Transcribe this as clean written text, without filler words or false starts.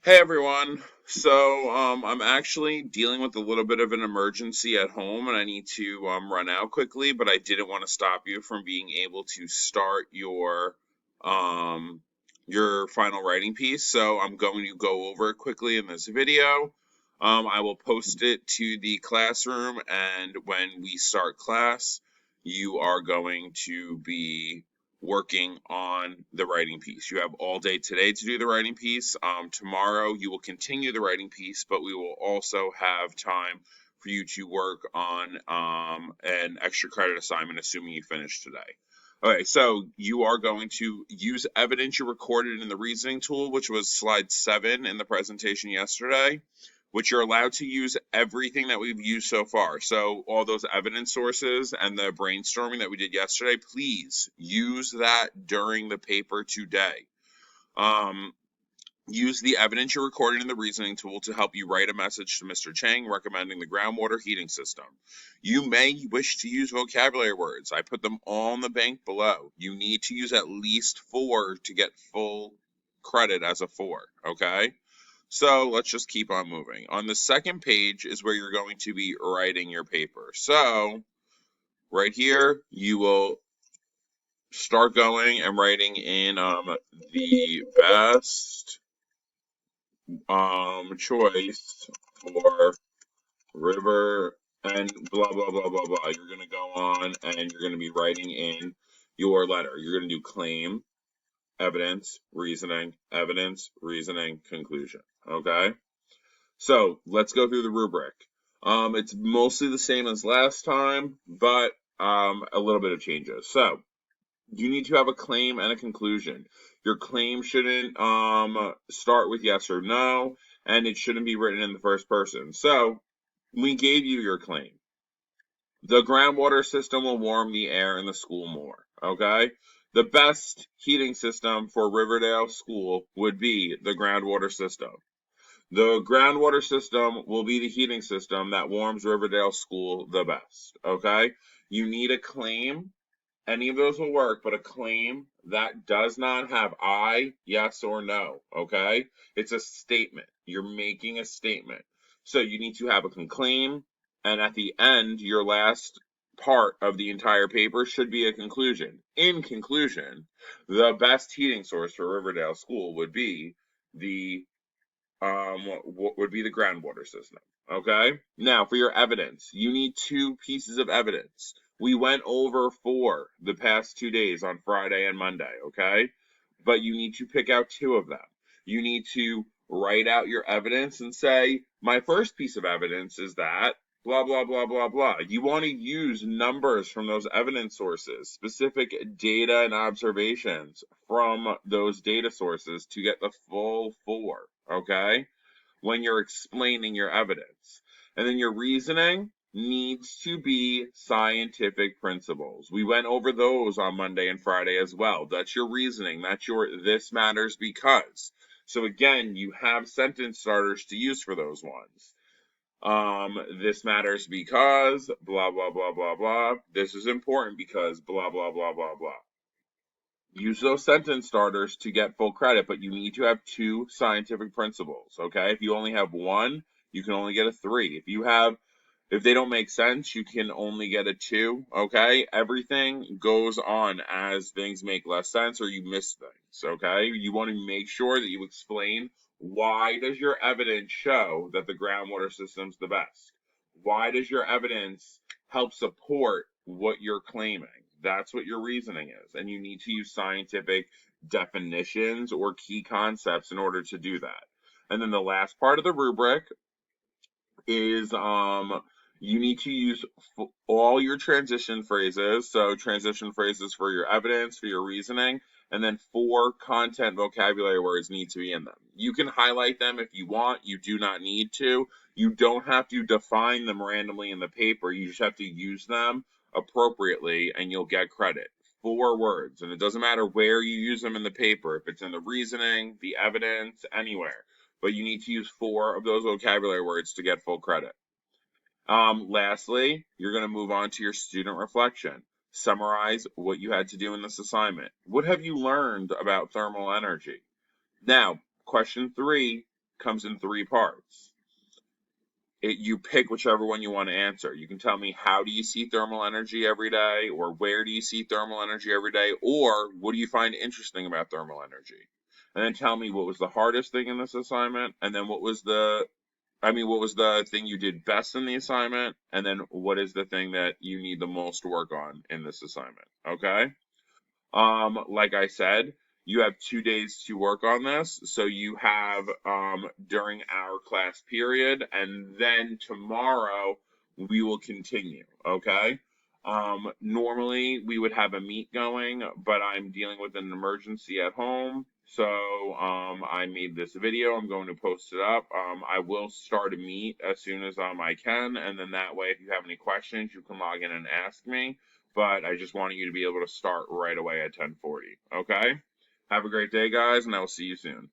Hey everyone. I'm actually dealing with a little bit of an emergency at home and I need to run out quickly, but I didn't want to stop you from being able to start um your final writing piece. So I'm going to go over it quickly in this video. I will post it to the classroom, and when we start class, you are going to be working on the writing piece. You have all day today to do the writing piece. Tomorrow you will continue the writing piece, but we will also have time for you to work on an extra credit assignment, assuming you finish today. Okay, so you are going to use evidence you recorded in the reasoning tool, which was slide 7 in the presentation yesterday, which you're allowed to use everything that we've used so far. So all those evidence sources and the brainstorming that we did yesterday, please use that during the paper today. Use the evidence you recorded in the reasoning tool to help you write a message to Mr. Chang recommending the groundwater heating system. You may wish to use vocabulary words. I put them all in the bank below. You need to use at least 4 to get full credit as a 4, okay? So let's just keep on moving. On the second page is where you're going to be writing your paper. So right here, you will start going and writing in the best choice for river and blah blah blah blah blah. You're gonna go on and you're gonna be writing in your letter. You're gonna do claim, evidence, reasoning, conclusion. Okay? So let's go through the rubric. It's mostly the same as last time, but a little bit of changes. So you need to have a claim and a conclusion. Your claim shouldn't start with yes or no, and it shouldn't be written in the first person. So we gave you your claim. The groundwater system will warm the air in the school more. Okay? The best heating system for Riverdale School would be the groundwater system. The groundwater system will be the heating system that warms Riverdale School the best. Okay? You need a claim. Any of those will work, but a claim that does not have I, yes, or no. Okay? It's a statement. You're making a statement. So you need to have a claim, and at the end, your last part of the entire paper should be a conclusion. In conclusion, the best heating source for Riverdale School would be the groundwater system. Okay? Now, for your evidence, you need 2 pieces of evidence. We went over 4 the past 2 days on Friday and Monday, okay? But you need to pick out 2 of them. You need to write out your evidence and say, my first piece of evidence is that blah, blah, blah, blah, blah. You want to use numbers from those evidence sources, specific data and observations from those data sources to get the full 4, okay? When you're explaining your evidence. And then your reasoning needs to be scientific principles. We went over those on Monday and Friday as well. That's your reasoning. That's your this matters because. So again, you have sentence starters to use for those ones. This matters because blah, blah, blah, blah, blah. This is important because blah, blah, blah, blah, blah. Use those sentence starters to get full credit, but you need to have 2 scientific principles, okay? If you only have 1, you can only get a 3. If they don't make sense, you can only get a 2, okay? Everything goes on as things make less sense or you miss things, okay? You want to make sure that you explain why does your evidence show that the groundwater system's the best? Why does your evidence help support what you're claiming? That's what your reasoning is, and you need to use scientific definitions or key concepts in order to do that. And then the last part of the rubric is you need to use all your transition phrases. So transition phrases for your evidence, for your reasoning, and then 4 content vocabulary words need to be in them. You can highlight them if you want. You do not need to. You don't have to define them randomly in the paper. You just have to use them appropriately and you'll get credit. 4 words, and it doesn't matter where you use them in the paper, if it's in the reasoning, the evidence, anywhere. But you need to use 4 of those vocabulary words to get full credit. Lastly, you're going to move on to your student reflection. Summarize what you had to do in this assignment. What have you learned about thermal energy? Now, question 3 comes in 3 parts. You pick whichever one you want to answer. You can tell me, how do you see thermal energy every day, or where do you see thermal energy every day, or what do you find interesting about thermal energy? And then tell me what was the hardest thing in this assignment, and then what was the thing you did best in the assignment, and then what is the thing that you need the most work on in this assignment, okay? Like I said, you have 2 days to work on this. So you have during our class period, and then tomorrow we will continue. Okay. Normally we would have a meet going, but I'm dealing with an emergency at home. So I made this video. I'm going to post it up. I will start a meet as soon as I can, and then that way, if you have any questions, you can log in and ask me, but I just wanted you to be able to start right away at 10:40. Okay? Have a great day, guys, and I will see you soon.